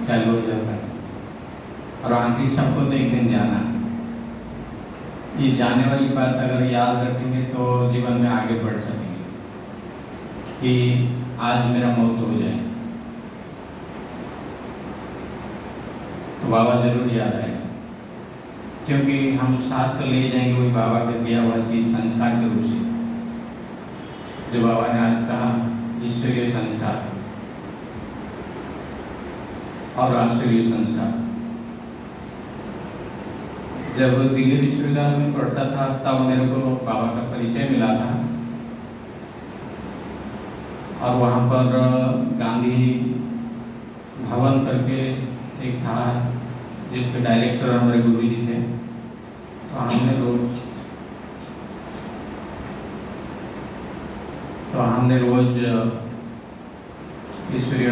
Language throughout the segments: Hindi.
चालू हो जाता है। और आखिरी सबको तो एक दिन जाना है। ये जाने वाली बात अगर याद रखेंगे तो जीवन में आगे बढ़ सकेंगे कि आज मेरा मौत हो जाए तो बाबा जरूर याद आएगा, क्योंकि हम साथ तो ले जाएंगे वही बाबा का दिया हुआ चीज़ संस्कार के रूप से, जो बाबा ने आज कहा ईश्वरीय संस्कार और राष्ट्रीय संस्कार। जब दिल्ली विश्वविद्यालय में पढ़ता था तब मेरे को बाबा का परिचय मिला था, और वहाँ पर गांधी भवन करके एक था जिसके डायरेक्टर हमारे गुरु जी थे। तो हमने रोज ईश्वरीय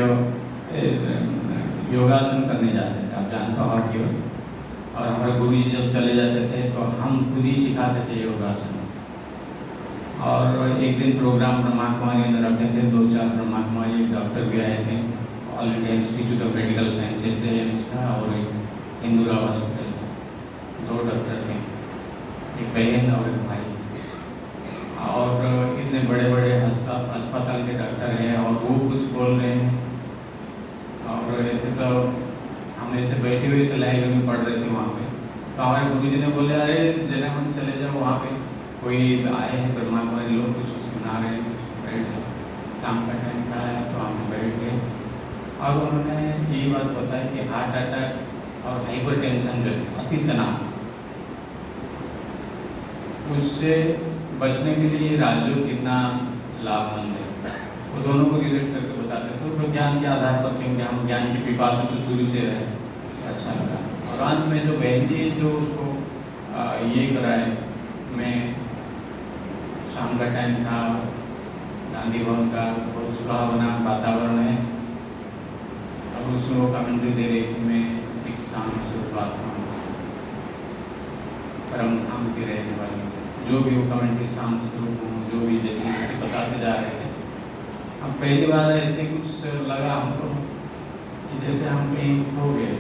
योगासन करने जाते थे, आप जानते हो हॉट योग। और हमारे गुरु जी जब चले जाते थे तो हम खुद ही सिखाते थे योगासन। और एक दिन प्रोग्राम ब्रह्मा कुमारी ने रखे थे, 2-4 ब्रह्मा कुमारी, एक डॉक्टर भी आए थे all India institute of medical sciences से एम्स का, और एक इंदिरा हॉस्पिटल का, 2 डॉक्टर थे, एक बहन और एक भाई। और इतने बड़े बड़े अस्पताल के डॉक्टर हैं और वो कुछ बोल रहे हैं, और ऐसे तो हम ऐसे बैठे हुए तो लाइव में पढ़ रहे थे वहाँ पे। तो हमारे गुरु जी ने बोले, अरे जना हम चले जाओ, वहाँ पे कोई आए हैं ब्रह्मा कुमारी लोग, कुछ सुना रहे हैं, कुछ बैठ गए। शाम का टाइम था तो हम बैठ गए, और उन्होंने ये बात बताई कि हार्ट अटैक और हाइपर टेंशन जो है, अति तनाव, उससे बचने के लिए राजयोग कितना लाभमंद है, वो दोनों को रिलेट करके बताते थे। तो ज्ञान के आधार पर, क्योंकि हम ज्ञान के पिपासु तो शुरू से रहे, अच्छा लगा। और अंत में जो बहन जी जो उसको ये कराए, मैं शाम का टाइम था, गांधी भवन का बहुत सुहावना वातावरण है, अब उसमें वो कमेंट्री दे रही थी, मैं एक शाम से बात हूँ परम धाम की रहने वाली, जो भी वो कमेंट्री शाम स्वरूप हूँ, जो भी जैसे बताते जा रहे थे। अब पहली बार ऐसे कुछ लगा हमको कि जैसे हम कहीं हो गए,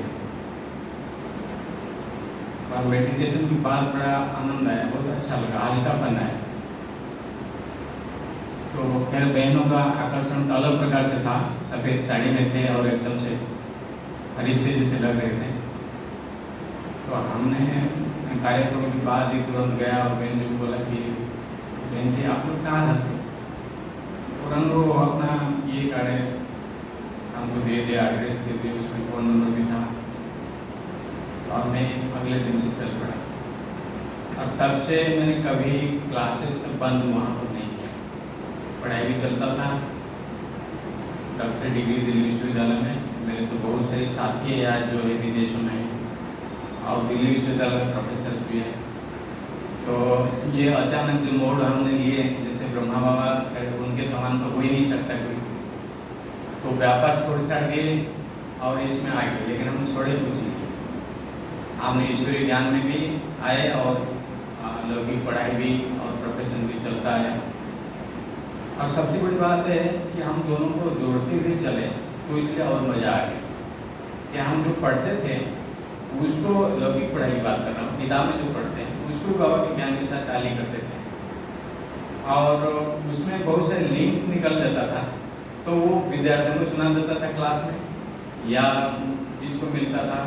और मेडिटेशन की बात बड़ा आनंद आया, बहुत अच्छा लगा, हल्कापन आया। तो खैर बहनों का आकर्षण तो अलग प्रकार से था, सफ़ेद साड़ी में थे और एकदम से फरिश्ते जैसे लग रहे थे। तो हमने कार्यक्रम के बाद ही तुरंत गया और बहन जी को बोला कि बहन जी आप लोग कहाँ रहते? तुरंत वो अपना ये कार्ड हमको दे दिया, एड्रेस दे दिया, उसमें फ़ोन नंबर भी था, और मैं अगले दिन से चल पड़ा। और तब से मैंने कभी क्लासेस तो बंद वहाँ पर नहीं किया, पढ़ाई भी चलता था। डॉक्टरी डिग्री दिल्ली विश्वविद्यालय में, मेरे तो बहुत सारे साथी हैं आज जो है विदेशों में, और दिल्ली विश्वविद्यालय में प्रोफेसर भी हैं। तो ये अचानक जो मोड़ हमने लिए, जैसे ब्रह्मा बाबा उनके समान तो हो ही नहीं सकता कोई, तो व्यापार छोड़ छाड़ दिए और इसमें आ गए। लेकिन हम छोड़े कुछ नहीं, हमने ईश्वरीय ज्ञान में भी आए और लौकिक पढ़ाई भी और प्रोफेशन भी चलता है। और सबसे बड़ी बात है कि हम दोनों को जोड़ते हुए चले, तो इसलिए और मज़ा आ गया कि हम जो पढ़ते थे उसको, लौकिक पढ़ाई की बात कर रहा हूँ, निदान में जो पढ़ते हैं उसको बाबा के ज्ञान के साथ टाली करते थे, और उसमें बहुत सारे लिंक्स निकल जाता था, तो वो विद्यार्थियों को सुना देता था क्लास में, या जिसको मिलता था,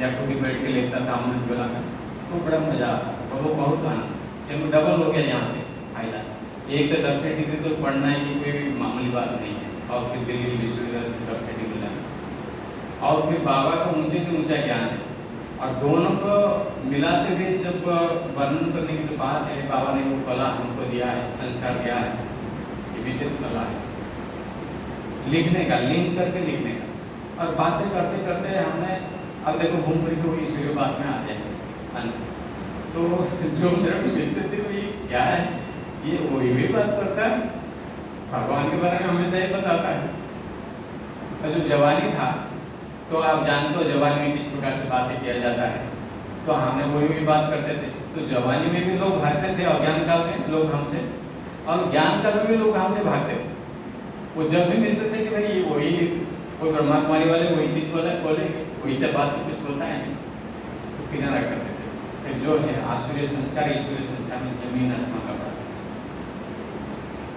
या खुद ही बैठ के लेता था अमृत बोला था, तो बड़ा मज़ा आता था। तो वो बहुत आनंद, क्योंकि डबल हो गया यहाँ पे फायदा। एक तो डॉक्टरी डिग्री तो पढ़ना ही कोई भी मामूली बात नहीं है, और फिर दिल्ली विश्वविद्यालय से डॉक्टरी डिग्री लाना, और फिर बाबा का ऊँचे से ऊँचा ज्ञान है, और दोनों को मिलाते हुए जब वर्णन करने की जो बात है, बाबा ने वो कला हमको दिया है, संस्कार दिया है, ये विशेष कला है लिखने का, लिंक करके लिखने का। और बातें करते करते हमने, अब देखो घूम फिर के इसी बात में आ जाए, तो जो मेरे को मिलते थे वो ये क्या है, ये वही भी बात करता है, भगवान के बारे में हमेशा ही बताता है। और जो जवानी था, तो आप जानते हो जवानी में किस प्रकार से बातें किया जाता है, तो हमने वही भी बात करते थे। तो जवानी में भी लोग भागते थे, और ज्ञान काल में लोग हमसे, और ज्ञान काल में भी लोग हमसे भागते थे। वो जब भी मिलते थे कि भाई वही कोई ब्रह्मा कुमारी वाले वही चीज़ बोले कि कोई तो बात तो कुछ होता है नहीं, तो किनारा कर देते। फिर जो है आसुरी संस्कार ईश्वरीय संस्कार में जमीन आसमान का फर्क है।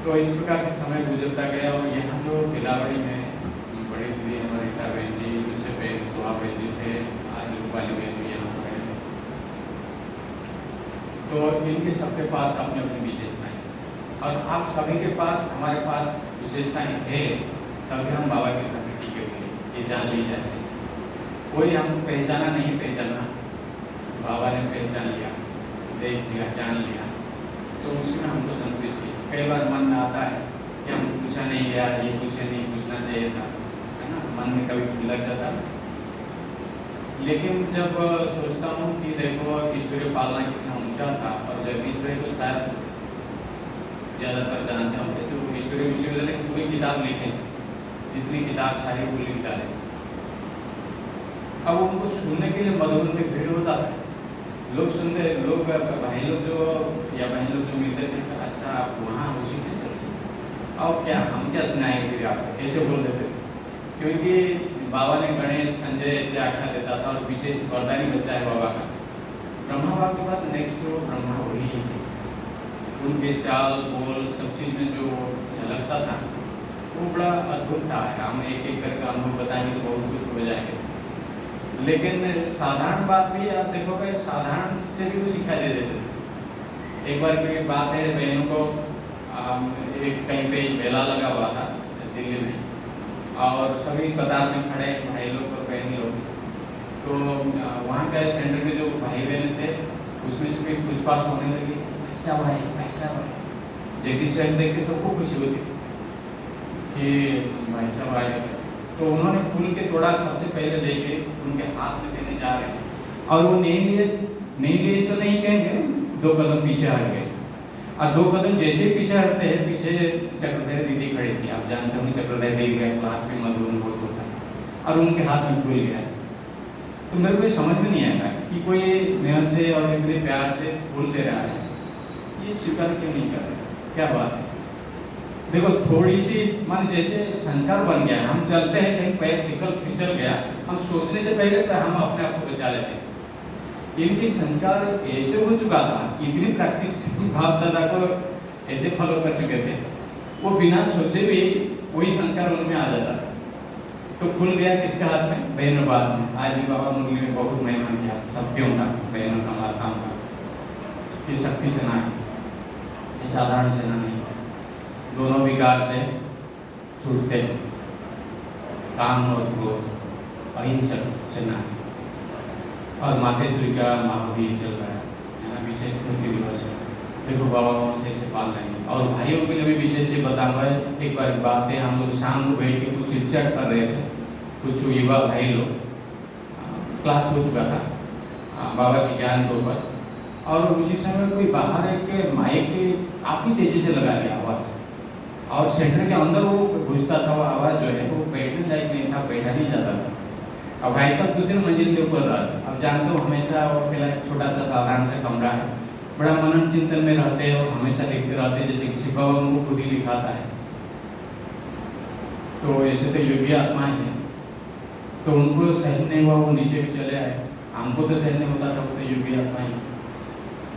तो इस प्रकार से समय गुजरता गया और यहाँ जो बिलावड़ी में बड़ी दीदी हमारी रीता बहन जी, उससे पहले सुहा बहन जी थे, आज रूपाली बहन जी यहाँ पर है। तो इनके सबके पास अपनी अपनी विशेषताएं, और आप सभी के पास हमारे पास विशेषताएं है, तभी हम बाबा के घर में टिके हुए, ये जान लीजिए अच्छे से। कोई हम पहचाना नहीं पहचाना, बाबा ने पहचान लिया, देख लिया, जान लिया, तो उसमें हमको संतुष्टि। कई बार मन में आता है कि हम पूछा नहीं गया, ये पूछे नहीं, पूछना चाहिए था, है ना, मन में कभी लग जाता है। लेकिन जब सोचता हूँ कि देखो ईश्वरीय पालना कितना ऊंचा था, और जगदीश भाई तो शायद ज़्यादातर जानते होंगे, जो ईश्वरीय विश्वविद्यालय की पूरी किताब लिखे, जितनी किताब सारी वो लिख डाले। अब उनको सुनने के लिए मधुबन में भीड़ होता था, लोग सुनते, लोग भाई लोग जो या बहन लोग जो मिलते थे, अच्छा आप वहाँ उसी सेंटर से, अब क्या हम क्या सुनाएंगे फिर आपको, ऐसे बोल देते थे। क्योंकि बाबा ने गणेश संजय ऐसे आख्या देता था, और विशेष वरदानी बच्चा है बाबा का। ब्रह्मा बाबा के बाद नेक्स्ट जो ब्रह्मा वही थे, उनके चाल बोल सब चीज़ में जो झलकता था वो बड़ा अद्भुत था। हम एक एक करके अनुभव बताएंगे तो बहुत कुछ हो जाएंगे, लेकिन साधारण बात भी आप देखोगे, साधारण से भी वो सिखाई दे देते थे। एक बार की बात है, बहनों को एक कहीं पे मेला लगा हुआ था दिल्ली में, और सभी कतार में खड़े भाई लोग और बहनी लोग, तो वहाँ के सेंटर के जो भाई बहन थे उसमें से भी पूछपाछ होने लगी, पैसा भाई। जगदीश भाई देख के सबको खुशी होती थी कि भाई साहब आए। तो उन्होंने फूल के तोड़ा सबसे पहले लेके उनके हाथ में देने जा रहे हैं, और वो नहीं लिए तो नहीं कहेंगे, 2 कदम पीछे हट गए। और 2 कदम जैसे ही पीछे हटते हैं, पीछे चक्रधर दीदी खड़ी थी। आप जानते होंगे चक्रधर दीदी का क्लास भी मधुबन बहुत होता है, और उनके हाथ में फूल गया। तो मेरे को समझ में नहीं आया कि कोई स्नेह से और इतने प्यार से फूल दे रहा है, ये स्वीकार क्यों नहीं कर रहे, क्या बात है। देखो थोड़ी सी मान जैसे संस्कार बन गया, हम चलते हैं कहीं पैर फिसल गया, हम सोचने से पहले तो हम अपने आप को बचा लेते हैं। इनके संस्कार ऐसे हो चुका था, इतनी प्रैक्टिस बाप दादा को ऐसे फॉलो कर चुके थे, वो बिना सोचे भी वही संस्कार उनमें आ जाता था। तो खुल गया किसके हाथ में, बहनों बात में। आज भी बाबा मुरली में बहुत महिमा किया सत्यों का, बहनों का, माताओं का। ये शक्ति सेना है, ये साधारण सेना नहीं, दोनों विकार से छूटते हैं, काम और क्रोध, अहिंसक सेना। और मातेश्वरी का महावीर चल रहा है ना, विशेष स्मृति दिवस। देखो बाबा से इसे पाल रहे हैं, और भाइयों के लिए भी विशेष ये बताऊंगा। एक बार बात है, हम लोग शाम को बैठ के कुछ चिट-चैट कर रहे थे, कुछ युवा भाई लोग, क्लास हो चुका था बाबा के ज्ञान के ऊपर, और उसी समय कोई बाहर एक माइक काफ़ी तेजी से लगा दिया आवाज़, और सेंटर के अंदर वो घुसता था, वो आवाज़ जो है वो बैठने लायक नहीं था, बैठा नहीं जाता था। अब भाई साहब दूसरे मंजिल के ऊपर रहा था। अब जानते हो हमेशा वो पहला एक छोटा सा साधारण सा कमरा है, बड़ा मनन चिंतन में रहते हैं और हमेशा लिखते रहते हैं, जैसे शिव बाबा उनको खुद ही लिखाता है। तो ऐसे तो योगी आत्मा है, तो उनको सहन नहीं हुआ, वो नीचे भी चले आए। हमको तो सहन नहीं होता था, वो तो योगी आत्मा ही।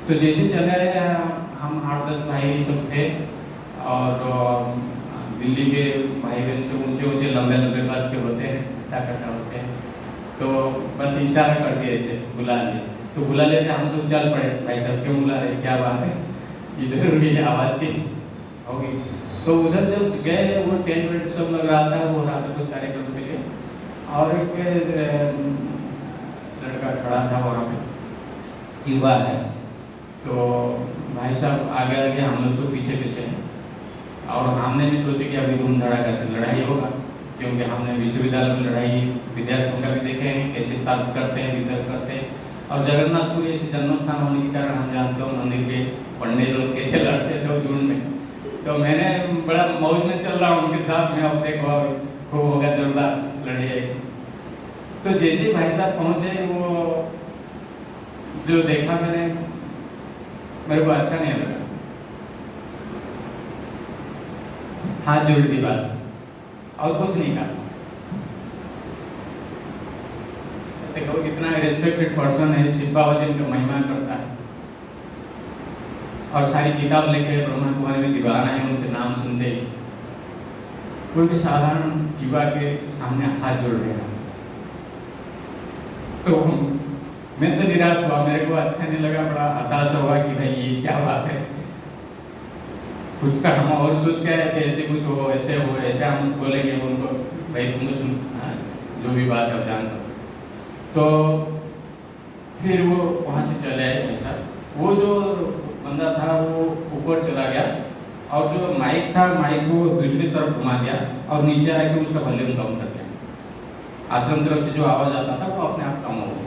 तो जैसे चले आए, हम 8-10 भाई सब थे, और दिल्ली के भाई बहन से ऊंचे लंबे कद के होते हैं, कट्टा होते हैं, तो बस इशारा करके ऐसे बुला लिए। तो बुला लेते, हम सब चल पड़े, भाई साहब क्यों बुला रहे, क्या बात है, ये जरूरी है, आवाज़ की होगी। तो उधर जब गए, वो टेंट वेंट सब लग रहा था, वो हो रहा था कुछ कार्यक्रम के लिए, और एक लड़का खड़ा था वहाँ पे, युवा है। तो भाई साहब आगे आगे, हम लोग सब पीछे पीछे, और हमने भी सोचे कि अभी धूम धड़ाका से लड़ाई होगा, क्योंकि हमने विश्वविद्यालय में लड़ाई विद्यार्थियों का भी देखे हैं, कैसे तर्क करते हैं, वितर्क करते हैं। और जगन्नाथपुर ऐसे जन्म स्थान होने के कारण हम जानते हो मंदिर के पंडित लोग कैसे लड़ते सब झुंड में। तो मैंने बड़ा मौज में चल रहा हूँ उनके साथ में, अब देखो खूब होगा जोरदार लड़ाई। तो जैसे भाई साहब पहुँचे, वो जो देखा मैंने, मेरे को अच्छा नहीं लगा, हाथ जोड़ दी बस, और कुछ नहीं कहा। देखो कितना रिस्पेक्टेड पर्सन है, शिव बाबा जी उनका महिमा करता है और सारी किताब लेके ब्रह्मा कुमारी में दीवाना है उनके नाम सुनते ही। कोई भी साधारण युवा के सामने हाथ जोड़ देगा तो मैं तो निराश हुआ, मेरे को अच्छा नहीं लगा, बड़ा हताश हुआ कि भाई ये क्या बात है। कुछ तो हम और सोच के आए थे ऐसे कुछ हो, ऐसे हो, ऐसे हम बोलेंगे उनको भाई तुमको सुन, जो भी बात आप जानते हो। तो फिर वो वहाँ से चले आए भाई साहब। वो जो बंदा था वो ऊपर चला गया और जो माइक था माइक को दूसरी तरफ घुमा दिया और नीचे आके उसका वॉल्यूम कम कर दिया। आश्रम तरफ से जो आवाज़ आता था वो अपने आप कम हो गया।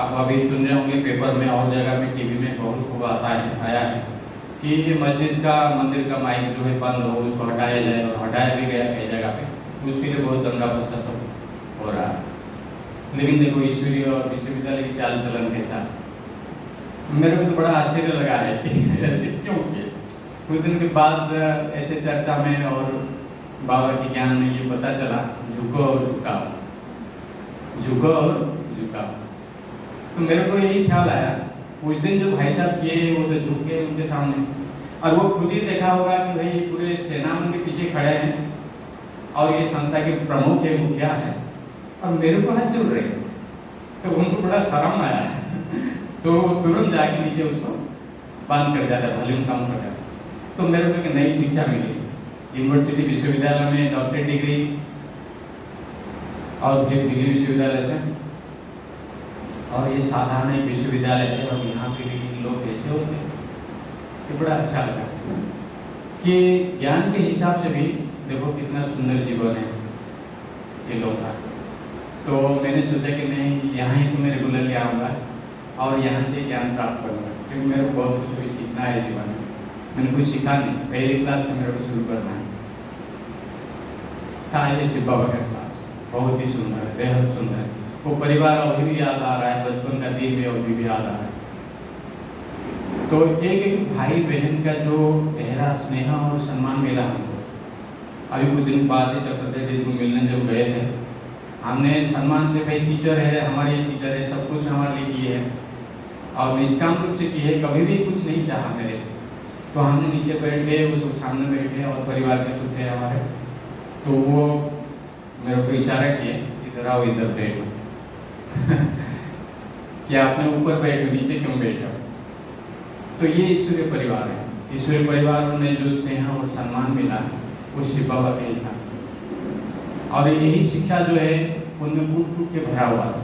आप अभी सुन रहे होंगे पेपर में और जगह में टीवी में बहुत खूब आया है कि ये मस्जिद का मंदिर का माइक जो है बंद हो, उसको हटाया जाए, और हटाया भी गया कई जगह पे, तो उसके लिए बहुत दंगा फसाद सब हो रहा है। लेकिन देखो ईश्वरीय और विश्वविद्यालय की चाल चलन के साथ मेरे को तो बड़ा आश्चर्य लगा है कि ऐसे क्यों किए। कुछ दिन के बाद ऐसे चर्चा में और बाबा के ज्ञान में ये पता चला झुको और झुकाओ, झुको और झुकाओ। तो मेरे को यही ख्याल आया उस दिन जो भाई साहब किए वो तो झुक गए उनके सामने, और वो खुद ही देखा होगा कि भाई पूरे सेना उनके पीछे खड़े हैं और ये संस्था के प्रमुख है, मुखिया है, और मेरे को हाथ जोड़ रहे हैं। तो उनको बड़ा शर्म आया तो तुरंत जाके नीचे उसको बंद कर जाता, वॉल्यूम कम कर जाता। तो मेरे को एक नई शिक्षा मिली यूनिवर्सिटी विश्वविद्यालय में डॉक्टरेट डिग्री और फिर दिल्ली विश्वविद्यालय से, और ये साधारण एक विश्वविद्यालय है और यहाँ पे भी लोग ऐसे होते हैं। ये बड़ा अच्छा लगा कि ज्ञान के हिसाब से भी देखो कितना सुंदर जीवन है ये लोग का। तो मैंने सोचा कि नहीं यहाँ ही तो मैं रेगुलरली आऊँगा और यहाँ से ज्ञान प्राप्त करूँगा, क्योंकि मेरे को बहुत कुछ भी सीखना है जीवन में। मैंने कुछ सीखा नहीं, पहली क्लास से मेरे को शुरू करना है। था ये शिव बाबा का क्लास, बहुत ही सुंदर है, बेहद सुंदर है। वो परिवार अभी भी याद आ रहा है, बचपन का दिन भी अभी भी याद आ रहा है। तो एक एक भाई बहन का जो गहरा स्नेह और सम्मान मिला हमको। अभी कुछ दिन बाद ही चक्रवर्ती जी को मिलने जब गए थे, हमने सम्मान से भाई टीचर है, हमारे टीचर है, सब कुछ हमारे लिए किए हैं और निष्काम रूप से किए, कभी भी कुछ नहीं चाहा मेरे से। तो हमने नीचे बैठ गए, वो सब सामने बैठे और परिवार के सब थे हमारे। तो वो मेरे को इशारा किए इधर आओ, इधर बैठो कि आपने ऊपर बैठो, नीचे क्यों बैठो। तो ये ईश्वरीय परिवार है। ईश्वरीय परिवार में जो स्नेह और सम्मान मिला वो शिव बाबा का ही था, और यही शिक्षा जो है उनमें कूट कूट के भरा हुआ था।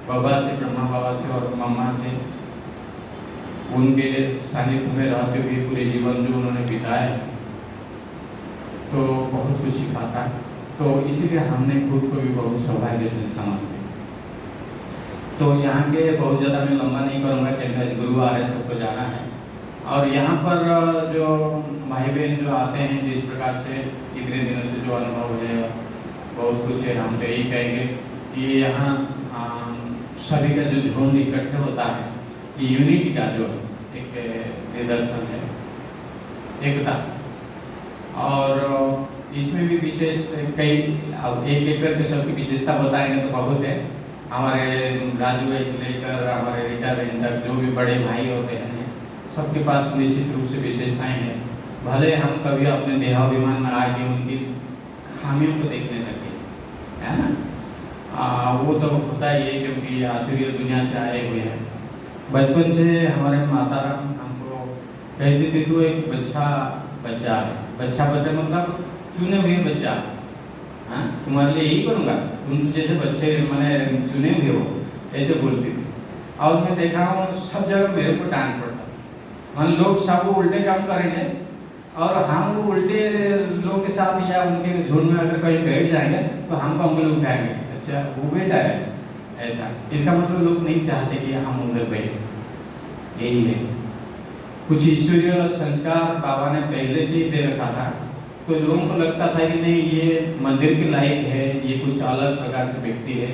बाबा से, ब्रह्मा बाबा से और मम्मा से, उनके सानिध्य में रहते हुए पूरे जीवन जो उन्होंने बिताया तो बहुत कुछ सिखाता। तो इसीलिए हमने खुद को भी बहुत सौभाग्यशाली समझते। तो यहाँ के बहुत ज़्यादा मैं लंबा नहीं करूँगा क्योंकि गुरु आ रहे सबको जाना है। और यहाँ पर जो भाई बहन जो आते हैं, जिस प्रकार से इतने दिनों से जो अनुभव है बहुत कुछ है, हम तो यही कहेंगे कि यहाँ सभी का जो झुंड इकट्ठे होता है, ये यूनिटी का जो एक निदर्शन है, एकता। और इसमें भी विशेष कई, अब एक एक करके सबकी विशेषता बताएंगे तो बहुत है। हमारे राजू भाई से लेकर हमारे रीटा बहन तक जो भी बड़े भाई होते हैं सबके पास निश्चित रूप से विशेषताएं हैं। भले हम कभी अपने देहाभिमान में आके उनकी खामियों को देखने लगे, है ना, वो तो होता ही है क्योंकि आसुरी दुनिया से आए हुए हैं। बचपन से हमारे माता राम हमको कहती थी तू एक बच्चा है। बच्चा मतलब चुने हुए बच्चा, हाँ तुम्हारे लिए यही करूँगा, तुम तो जैसे बच्चे मैंने चुने हुए हो, ऐसे बोलती थी। और मैं देखा हूँ सब जगह मेरे को डांट पड़ता, मान लोग सब वो उल्टे काम करेंगे और हम वो उल्टे लोगों के साथ या उनके झुंड में अगर कहीं बैठ जाएंगे तो हमको उंगली उठाएंगे, अच्छा वो बेटा है ऐसा। इसका मतलब लोग नहीं चाहते कि हम उधर बैठे। यही है, कुछ ईश्वरीय संस्कार बाबा ने पहले से ही दे रखा था, तो लोगों को लगता था कि नहीं ये मंदिर के लायक है, ये कुछ अलग प्रकार से व्यक्ति है,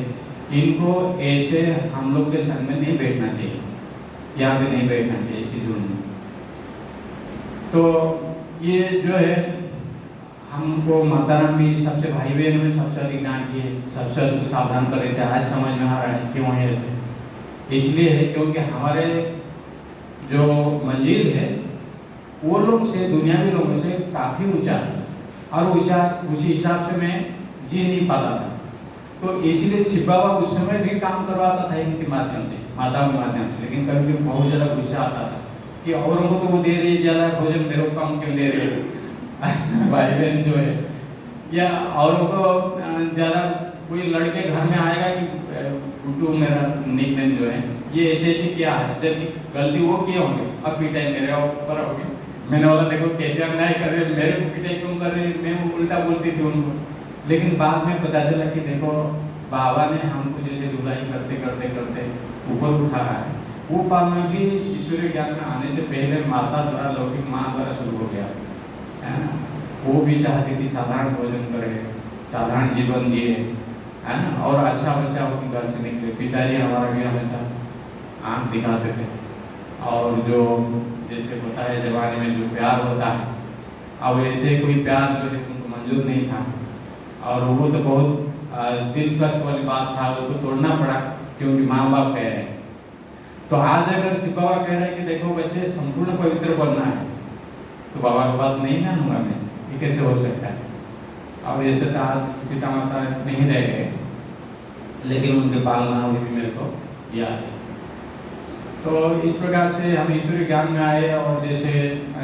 इनको ऐसे हम लोग के संग में नहीं बैठना चाहिए, यहाँ पे नहीं बैठना चाहिए इसी झुंड में। तो ये जो है हमको माता राम भी सबसे भाई बहन में सबसे अधिक डांटी है, सबसे अधिक सावधान कर रहे थे। आज समझ में आ रहा है क्यों है ऐसे। इसलिए है क्योंकि हमारे जो मंजिल है वो लोग से, दुनियावी लोगों से काफ़ी ऊंचा है, और उसी हिसाब से मैं जी नहीं पाता था। तो इसीलिए शिव बाबा उस समय भी काम करवाता था इनके माध्यम से, माताओं के माध्यम से। लेकिन कभी कभी बहुत ज़्यादा गुस्सा आता था कि औरों को तो वो दे रही है ज़्यादा भोजन, मेरे को कम क्यों दे रही है भाई बहन जो है, या औरों को ज़्यादा। कोई लड़के घर में आएगा कि गुड्डू मेरा निकनेम जो है ये ऐसे ऐसे किया है, जबकि गलती वो किए होंगे, अब पिटाई मेरे ऊपर होगी। मैंने बोला देखो कैसे अन्याय कर रहे, मेरे को पिटाई क्यों कर रहे, मैं वो उल्टा बोलती थी उनको। लेकिन बाद में पता चला कि देखो बाबा ने हमको जैसे धुलाई करते करते करते ऊपर उठा रहा है, वो पालना भी ईश्वरीय ज्ञान में आने से पहले माता द्वारा, लौकिक माँ द्वारा शुरू हो गया है ना। वो भी चाहती थी साधारण भोजन करे, साधारण जीवन जिए, है ना, और अच्छा बच्चा उनके घर से निकले। पिताजी हमारा भी हमेशा आँख दिखाते थे, और जो जैसे होता है जवानी में जो प्यार होता है, अब ऐसे कोई प्यार जो है उनको मंजूर नहीं था, और वो तो बहुत दिल कष्ट वाली बात था, उसको तोड़ना पड़ा क्योंकि माँ बाप कह रहे हैं। तो आज अगर शिव बाबा कह रहे हैं कि देखो बच्चे संपूर्ण पवित्र बनना है, तो बाबा की बात नहीं मानूंगा मैं, ये कैसे हो सकता है। अब जैसे तो आज पिता माता नहीं रह गए, लेकिन उनके पालना अभी भी मेरे को याद है। तो इस प्रकार से हम ईश्वरीय ज्ञान में आए, और जैसे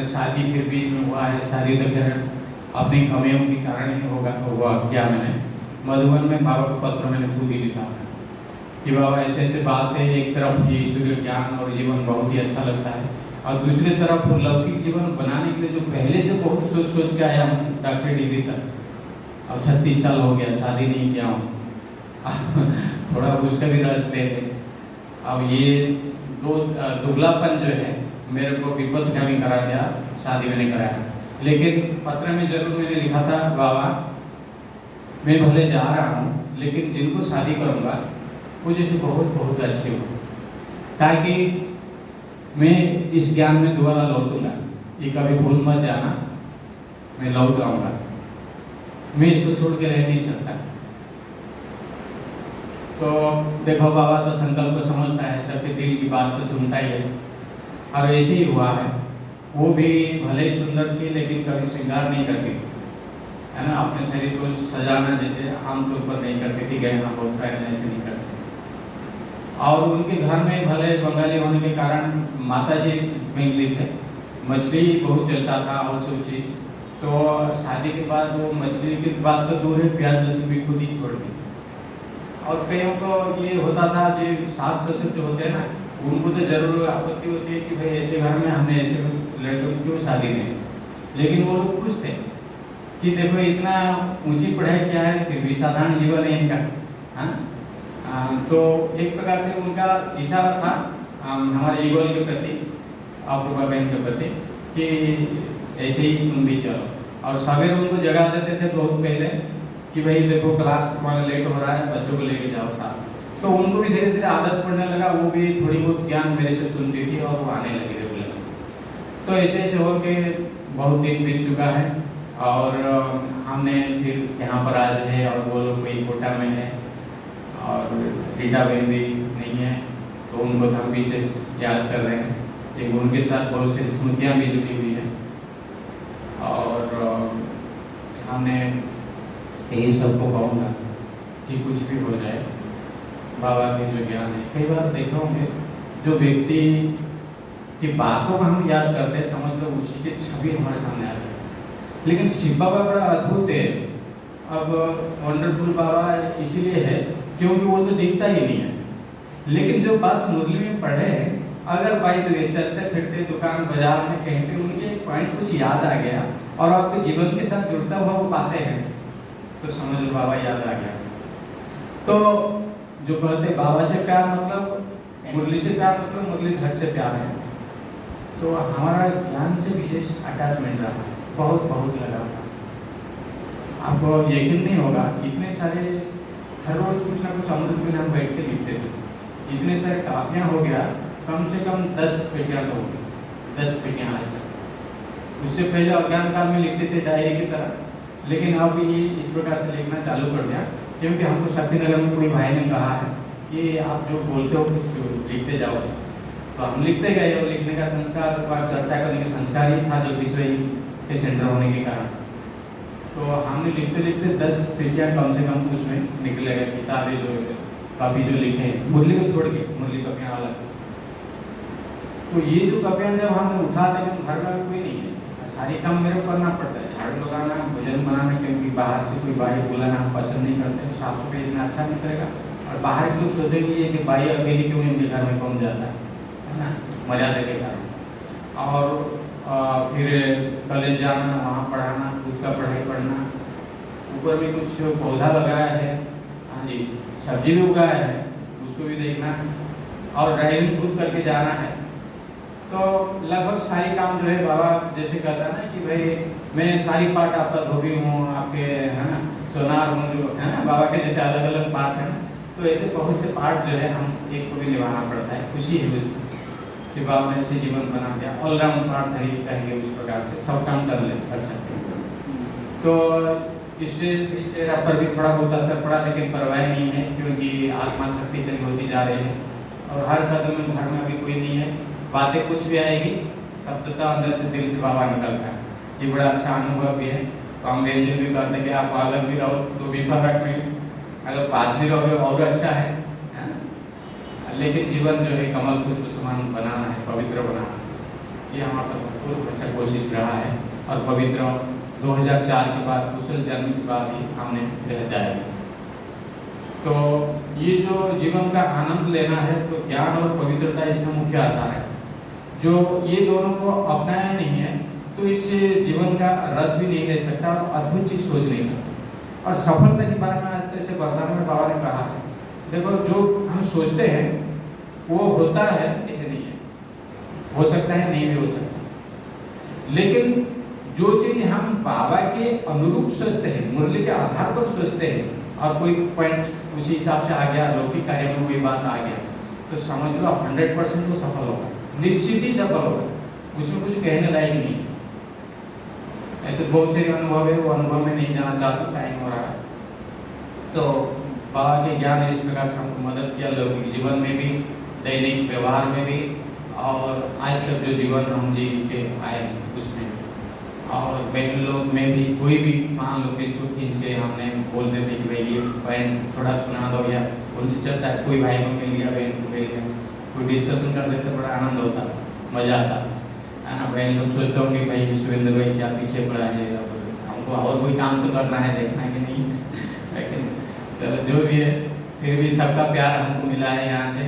शादी फिर बीच में हुआ है, शादी तो खैर अपनी कमियों के कारण ही हुआ क्या। मैंने मधुबन में बाबा को पत्र मैंने खुद ही लिखा था कि बाबा ऐसे ऐसे बात है, एक तरफ ये ईश्वरीय ज्ञान और जीवन बहुत ही अच्छा लगता है, और दूसरी तरफ लौकिक जीवन बनाने के लिए जो पहले से बहुत सोच सोच के आया हूँ डॉक्टरी डिग्री तक, अब 36 साल हो गया, शादी नहीं किया हूँ थोड़ा उसका भी रस ले लें। अब ये दुगलापन जो है मेरे को विपद का भी करा दिया, शादी में नहीं कराया। लेकिन पत्र में जरूर मैंने लिखा था बाबा मैं भले जा रहा हूँ, लेकिन जिनको शादी करूँगा वो जैसे बहुत बहुत अच्छे हो, ताकि मैं इस ज्ञान में दोबारा लौटूंगा। ये कभी भूल मत जाना, मैं लौट आऊँगा, मैं इसको छोड़ के रह नहीं सकता। तो देखो बाबा तो संकल्प को समझता है, सबके दिल की बात तो सुनता ही है, और ऐसे ही हुआ है। वो भी भले ही सुंदर थी, लेकिन कभी श्रृंगार नहीं करती थी, है ना, अपने शरीर को सजाना जैसे आमतौर पर नहीं करती थी, गहना बहुत पहनना ऐसे नहीं करती। और उनके घर में भले बंगाली होने के कारण माता जी बेंगली थे, मछली बहुत चलता था और सब चीज़। तो शादी के बाद वो मछली की बात तो दूर है, प्याज लहसुन भी खुद ही छोड़ दी। और कईयों को ये होता था, जो सास ससुर जो होते हैं ना, उनको तो जरूर आपत्ति होती है कि भाई ऐसे घर में हमने ऐसे लड़के को क्यों शादी दी। लेकिन वो लोग खुश थे कि देखो इतना ऊंची पढ़ाई क्या है, फिर भी साधारण जीवन है इनका, हाँ। तो एक प्रकार से उनका इशारा था हमारे ईगोल के प्रति, अपूर्वा बहन के प्रति, कि ऐसे ही तुम भी चलो। और सवेरे उनको जगा देते थे बहुत पहले कि भाई देखो क्लास तुम्हारा लेट हो रहा है, बच्चों को लेके जाओ साथ। तो उनको भी धीरे धीरे आदत पड़ने लगा, वो भी थोड़ी बहुत ज्ञान मेरे से सुनती थी और वो आने लगी रेगुलर। तो ऐसे ऐसे हो के बहुत दिन बीत चुका है, और हमने फिर यहाँ पर आज है, और वो लोग कोई कोटा में है, और रीटा बहन भी नहीं है, तो उनको तो हम विशेष याद कर रहे हैं, लेकिन उनके साथ बहुत सी स्मृतियाँ भी जुड़ी हुई हैं। और हमने यही सबको कहूँगा कि कुछ भी हो जाए, बाबा के जो ज्ञान है, कई बार देखा होंगे जो व्यक्ति की बातों को हम याद करते हैं, समझ लो उसी की छवि हमारे सामने आ जाए। लेकिन शिव बाबा बड़ा अद्भुत है। अब वंडरफुल बाबा इसीलिए है क्योंकि वो तो दिखता ही नहीं है, लेकिन जो बात मुरली में पढ़े हैं, अगर भाई तो चलते फिरते दुकान बाजार में कहीं पे उनके एक पॉइंट कुछ याद आ गया और आपके जीवन के साथ जुड़ता हुआ वो बातें हैं, तो समझ लो बाबा याद आ गया। तो जो कहते बाबा से प्यार मतलब मुरली से प्यार मतलब मुरलीधर से प्यार है। तो हमारा ज्ञान से विशेष अटैचमेंट रहा है, बहुत बहुत लगा। आपको यकीन नहीं होगा, इतने सारे हर रोज कुछ ना कुछ अमृत में हम बैठ के लिखते थे, इतने सारे कापियाँ हो गया, कम से कम 10 पेटियाँ तो होगी, 10 पेटियाँ आज तक। उससे पहले अज्ञान काल में लिखते थे डायरी की तरह, लेकिन अब ये इस प्रकार से लिखना चालू कर दिया, क्योंकि हमको शक्तिनगर में कोई भाई ने कहा है कि आप जो बोलते हो कुछ लिखते जाओ, तो हम लिखते गए और लिखने का संस्कार व चर्चा करने का संस्कार ही था जो विश्व के सेंटर होने के कारण। तो हमने लिखते लिखते 10 कृतियाँ कम से कम उसमें निकले गए, किताबें जो काफ़ी जो लिखे हैं, मुरली को छोड़ के, मुरली कपियाँ अलग। तो ये जो कपियाँ जब हमने उठाते हैं, घर में कोई नहीं है, सारी काम मेरे को करना पड़ता है, झाड़ू लगाना, भोजन बनाना, क्योंकि बाहर से कोई भाई बुलाना हम पसंद नहीं करते, तो साफ सफाई इतना अच्छा नहीं करेगा। और बाहर के लोग सोचेंगे ये कि भाई अकेले क्यों इनके घर में कौन जाता है ना, मर्यादा के कारण। और फिर कॉलेज जाना, वहाँ पढ़ाना, खुद का पढ़ाई पढ़ना, ऊपर में कुछ पौधा लगाया है, हाँ जी, सब्जी भी उगाया है, उसको भी देखना, और ड्राइविंग खुद करके जाना है। तो लगभग सारे काम जो है बाबा जैसे कहता है ना कि भाई मैं सारी पार्ट आपका धोबी हूँ, आपके है ना सोनार हूँ, जो है ना बाबा के जैसे अलग अलग पार्ट है ना, तो ऐसे बहुत से पार्ट जो है हम एक को भी निभाना पड़ता है। खुशी है उसमें कि बाबा ने ऐसे जीवन बना दिया, ऑलराउंड पार्ट धरी कहेंगे उस प्रकार से, सब काम कर सकते हैं। तो इससे चेहरा पर भी थोड़ा बहुत असर पड़ा, लेकिन परवाह नहीं है, क्योंकि आत्मा शक्तिशाली होती जा रही है और हर कदम में घर में अभी कोई नहीं है, बातें कुछ भी आएगी, शब्दता अंदर से दिल से बाबा निकलता है। ये बड़ा अच्छा अनुभव भी है। तो हम व्यंजन भी कहते हैं कि आप अलग भी रहो तो भी फर्क नहीं, अगर पास भी रहोगे और अच्छा है ना? लेकिन जीवन जो है कमल पुष्प समान बनाना है, पवित्र बनाना है, ये हमारा भरपूर अच्छा कोशिश रहा है। और पवित्र 2004 के बाद, कुशल जन्म के बाद ही हमने रहता है। तो ये जो जीवन का आनंद लेना है, तो ज्ञान और पवित्रता इसका मुख्य आधार है। जो ये दोनों को अपनाया नहीं है, तो इससे जीवन का रस भी नहीं ले सकता और अद्भुत चीज सोच नहीं सकता। और सफलता के बारे में आज जैसे वरदान में बाबा ने कहा है, देखो जो हम सोचते हैं वो होता है, ऐसे नहीं है, हो सकता है नहीं भी हो सकता, लेकिन जो चीज हम बाबा के अनुरूप सोचते हैं, मुरली के आधार पर सोचते हैं, और कोई पॉइंट उसी हिसाब से आ गया, लौकिक कार्य में कोई बात आ गया, तो समझ लो 100% वो सफल होगा, निश्चित ही सफल होगा, उसमें कुछ कहने लायक नहीं। ऐसे बहुत से अनुभव है, वो अनुभव में नहीं जाना चाहता, टाइम हो रहा है। तो बाबा के ज्ञान इस प्रकार से हमको मदद किया, लौकिक जीवन में भी, दैनिक व्यवहार में भी, और आज तक जो जीवन हम जी के आए उसमें। और बहन लोग में भी कोई भी मान लो कि इसको खींच के हमने बोल देते कि भाई ये बहन थोड़ा सुना दो, या उनसे चर्चा, कोई भाई को मिल गया, बहन को मिल गया, कोई डिस्कशन कर देते, बड़ा आनंद होता, मजा आता है ना। बहन लोग सोचते होंगे भाई विश्वेंद्र भाई क्या पीछे पड़ा है, हमको और कोई काम तो करना है, देखना है कि नहीं, लेकिन चलो जो भी है, फिर भी सबका प्यार हमको मिला है यहाँ से।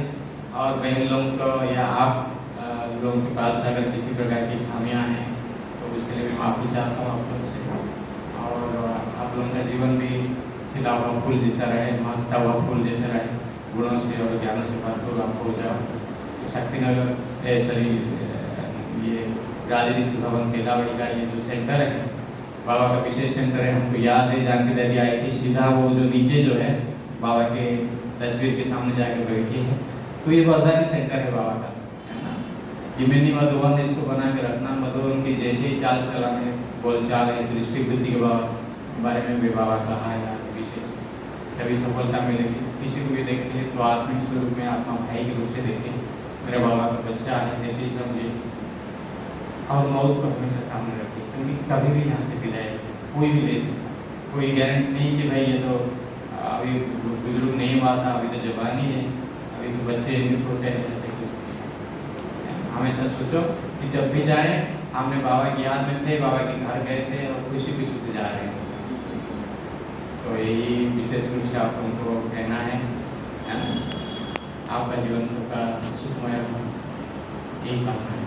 और बहन लोग को या आप लोगों के पास अगर किसी प्रकार की खामियाँ हैं तो उसके लिए मैं माफ़ी चाहता हूँ आप लोग से। और आप लोगों का जीवन भी खिला हुआ फूल जैसा रहे, महकता हुआ फूल जैसा रहे, गुणों से और ज्ञानों से भरपूर आप हो जाओ। तो शक्तिनगर सॉरी ये राजऋषि भवन केलावड़ी का ये जो सेंटर है, बाबा का विशेष सेंटर है, हमको याद है, जानकी दादी आई थी, सीधा वो जो नीचे जो है बाबा के तस्वीर के सामने जाके बैठी है, तो ये वरदानी सेंटर है बाबा का, है ना। ये मिनी मधुबन ने इसको बना के रखना, मधुबन की जैसे ही चाल चलाने, बोलचाल है, दृष्टि बुद्धि के बारे में भी बाबा कहा है विशेष, कभी सफलता मिलेगी। किसी को भी देखते हैं तो आत्मिक स्वरूप में, आत्मा भाई के रूप से देखें, मेरा बाबा का बच्चा है जैसे ही समझे, और मौत को हमेशा सामने रखें, क्योंकि कभी भी यहाँ से विदाई कोई भी ले सकता, कोई गारंटी नहीं कि भाई ये तो अभी बुजुर्ग नहीं हुआ था, अभी तो जवानी है, अभी तो बच्चे इतने छोटे हैं, ऐसे कुछ। हमेशा सोचो कि जब भी जाए, हमने बाबा की याद में थे, बाबा के घर गए थे और खुशी खुशी से जा रहे हैं। तो यही विशेष रूप से आप उनको कहना है ना? आपका जीवन सबका सुखमय हो, यही कामना है।